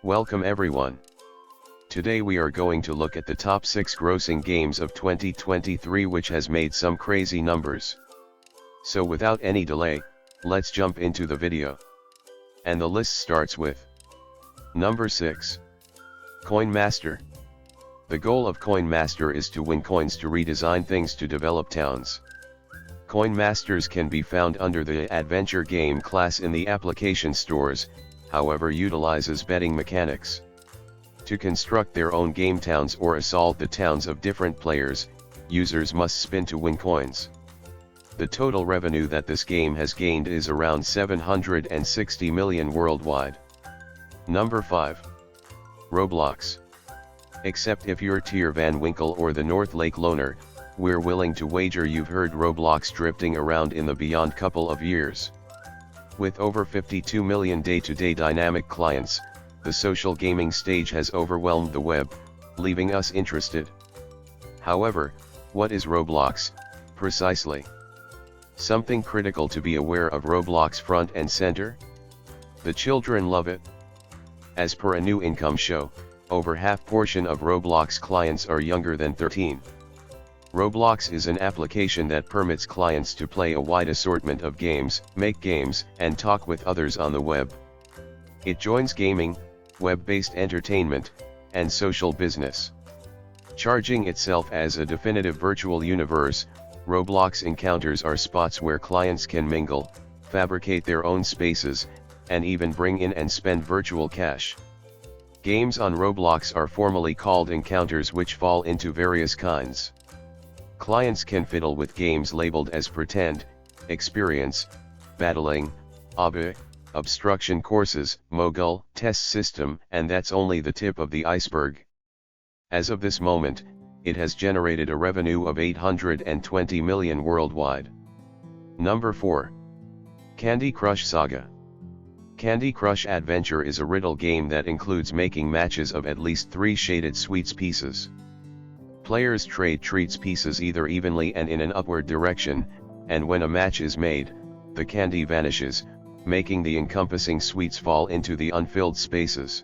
Welcome everyone. Today we are going to look at the top 6 grossing games of 2023 which has made some crazy numbers. So without any delay, let's jump into the video. And the list starts with Number 6. Coin Master. The goal of Coin Master is to win coins to redesign things to develop towns. Coin Masters can be found under the Adventure game class in the application stores, however utilizes betting mechanics. To construct their own game towns or assault the towns of different players, users must spin to win coins. The total revenue that this game has gained is around 760 million worldwide. Number 5. Roblox. Except if you're Tier Van Winkle or the North Lake Loner, we're willing to wager you've heard Roblox drifting around in the beyond couple of years. With over 52 million day-to-day dynamic clients, the social gaming stage has overwhelmed the web, leaving us interested. However, what is Roblox, precisely? Something critical to be aware of Roblox front and center? The children love it. As per a new income show, over half portion of Roblox clients are younger than 13. Roblox is an application that permits clients to play a wide assortment of games, make games, and talk with others on the web. It joins gaming, web-based entertainment, and social business. Charging itself as a definitive virtual universe, Roblox encounters are spots where clients can mingle, fabricate their own spaces, and even bring in and spend virtual cash. Games on Roblox are formally called encounters which fall into various kinds. Clients can fiddle with games labeled as Pretend, Experience, Battling, Obby, Obstruction Courses, Mogul, Test System, and that's only the tip of the iceberg. As of this moment, it has generated a revenue of 820 million worldwide. Number 4. Candy Crush Saga. Candy Crush Adventure is a riddle game that includes making matches of at least 3 shaded sweets pieces. Players trade treats pieces either evenly and in an upward direction, and when a match is made, the candy vanishes, making the encompassing sweets fall into the unfilled spaces.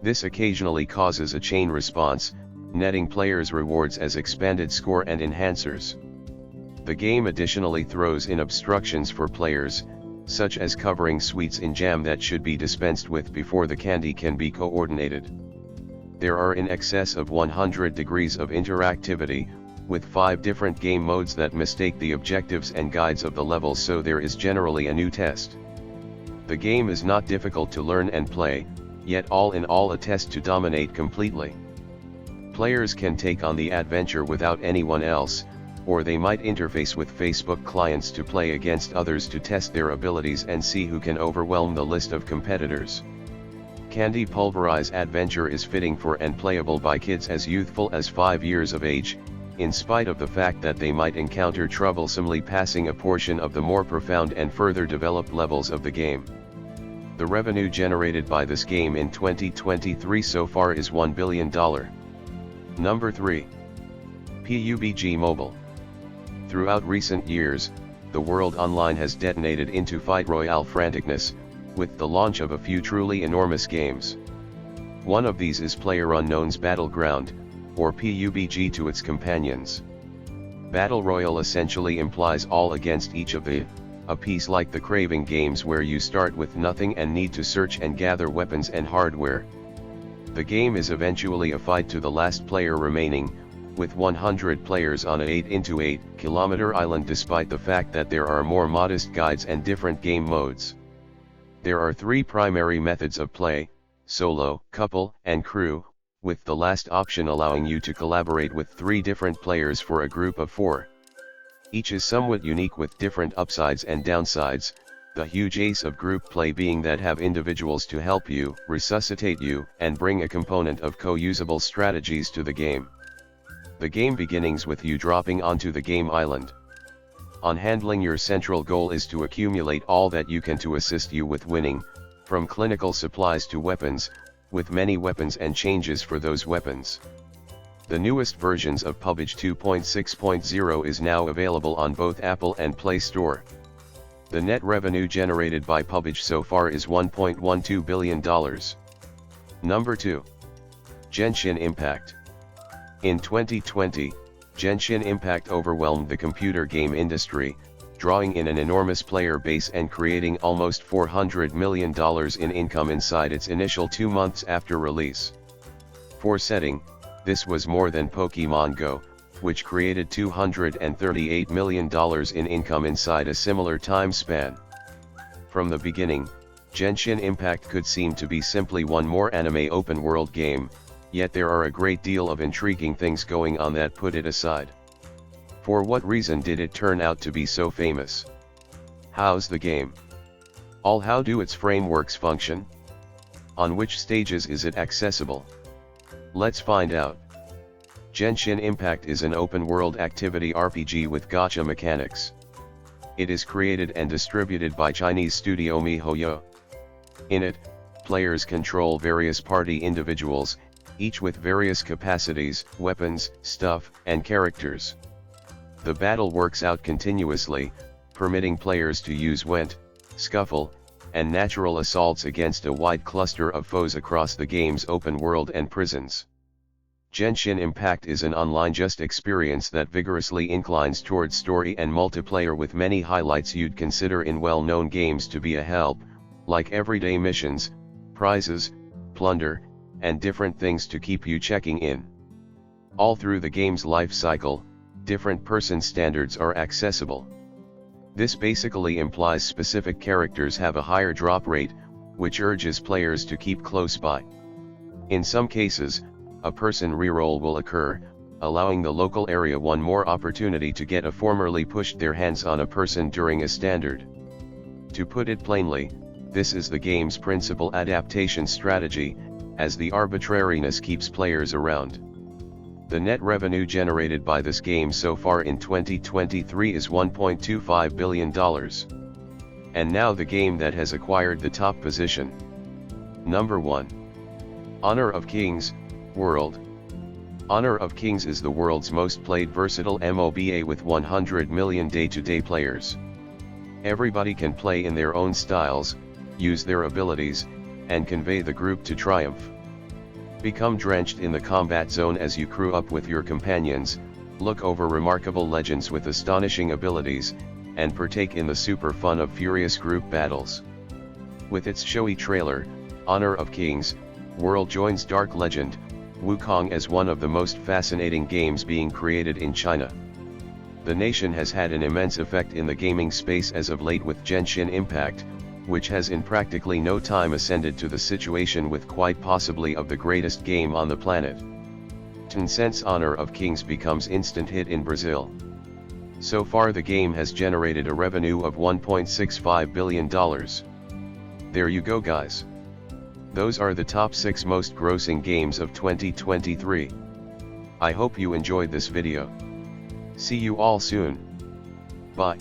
This occasionally causes a chain response, netting players rewards as expanded score and enhancers. The game additionally throws in obstructions for players, such as covering sweets in jam that should be dispensed with before the candy can be coordinated. There are in excess of 100 degrees of interactivity, with 5 different game modes that mistake the objectives and guides of the levels, so there is generally a new test. The game is not difficult to learn and play, yet all in all a test to dominate completely. Players can take on the adventure without anyone else, or they might interface with Facebook clients to play against others to test their abilities and see who can overwhelm the list of competitors. Candy Pulverize Adventure is fitting for and playable by kids as youthful as 5 years of age, in spite of the fact that they might encounter troublesomely passing a portion of the more profound and further developed levels of the game. The revenue generated by this game in 2023 so far is $1 billion. Number 3. PUBG Mobile. Throughout recent years, the world online has detonated into fight royale franticness, with the launch of a few truly enormous games. One of these is PlayerUnknown's Battleground, or PUBG to its companions. Battle Royale essentially implies all against each of a piece like the Craving games where you start with nothing and need to search and gather weapons and hardware. The game is eventually a fight to the last player remaining, with 100 players on a 8x8 kilometer island, despite the fact that there are more modest guides and different game modes. There are 3 primary methods of play: solo, couple, and crew, with the last option allowing you to collaborate with 3 different players for a group of 4. Each is somewhat unique with different upsides and downsides, the huge ace of group play being that have individuals to help you, resuscitate you, and bring a component of co-usable strategies to the game. The game beginnings with you dropping onto the game island. On handling, your central goal is to accumulate all that you can to assist you with winning, from clinical supplies to weapons, with many weapons and changes for those weapons. The newest versions of PUBG 2.6.0 is now available on both Apple and Play Store. The net revenue generated by PUBG so far is $1.12 billion. Number 2. Genshin Impact. In 2020, Genshin Impact overwhelmed the computer game industry, drawing in an enormous player base and creating almost $400 million in income inside its initial 2 months after release. For setting, this was more than Pokémon Go, which created $238 million in income inside a similar time span. From the beginning, Genshin Impact could seem to be simply one more anime open-world game, yet there are a great deal of intriguing things going on that put it aside. For what reason did it turn out to be so famous? How's the game? How do its frameworks function? On which stages is it accessible? Let's find out. Genshin Impact is an open-world activity RPG with gacha mechanics. It is created and distributed by Chinese studio MiHoYo. In it, players control various party individuals, each with various capacities, weapons, stuff, and characters. The battle works out continuously, permitting players to use Went, Scuffle, and natural assaults against a wide cluster of foes across the game's open world and prisons. Genshin Impact is an online just experience that vigorously inclines towards story and multiplayer with many highlights you'd consider in well-known games to be a help, like everyday missions, prizes, plunder, and different things to keep you checking in. All through the game's life cycle, different person standards are accessible. This basically implies specific characters have a higher drop rate, which urges players to keep close by. In some cases, a person reroll will occur, allowing the local area one more opportunity to get a formerly pushed their hands on a person during a standard. To put it plainly, this is the game's principal adaptation strategy, as the arbitrariness keeps players around. The net revenue generated by this game so far in 2023 is $1.25 billion. And now the game that has acquired the top position. Number 1. Honor of Kings, World. Honor of Kings is the world's most played versatile MOBA with 100 million day-to-day players. Everybody can play in their own styles, use their abilities, and convey the group to triumph. Become drenched in the combat zone as you crew up with your companions, look over remarkable legends with astonishing abilities, and partake in the super fun of furious group battles. With its showy trailer, Honor of Kings, World joins Dark Legend, Wukong as one of the most fascinating games being created in China. The nation has had an immense effect in the gaming space as of late with Genshin Impact, which has in practically no time ascended to the situation with quite possibly of the greatest game on the planet. Tencent's Honor of Kings becomes instant hit in Brazil. So far the game has generated a revenue of $1.65 billion. There you go guys. Those are the top 6 most grossing games of 2023. I hope you enjoyed this video. See you all soon. Bye.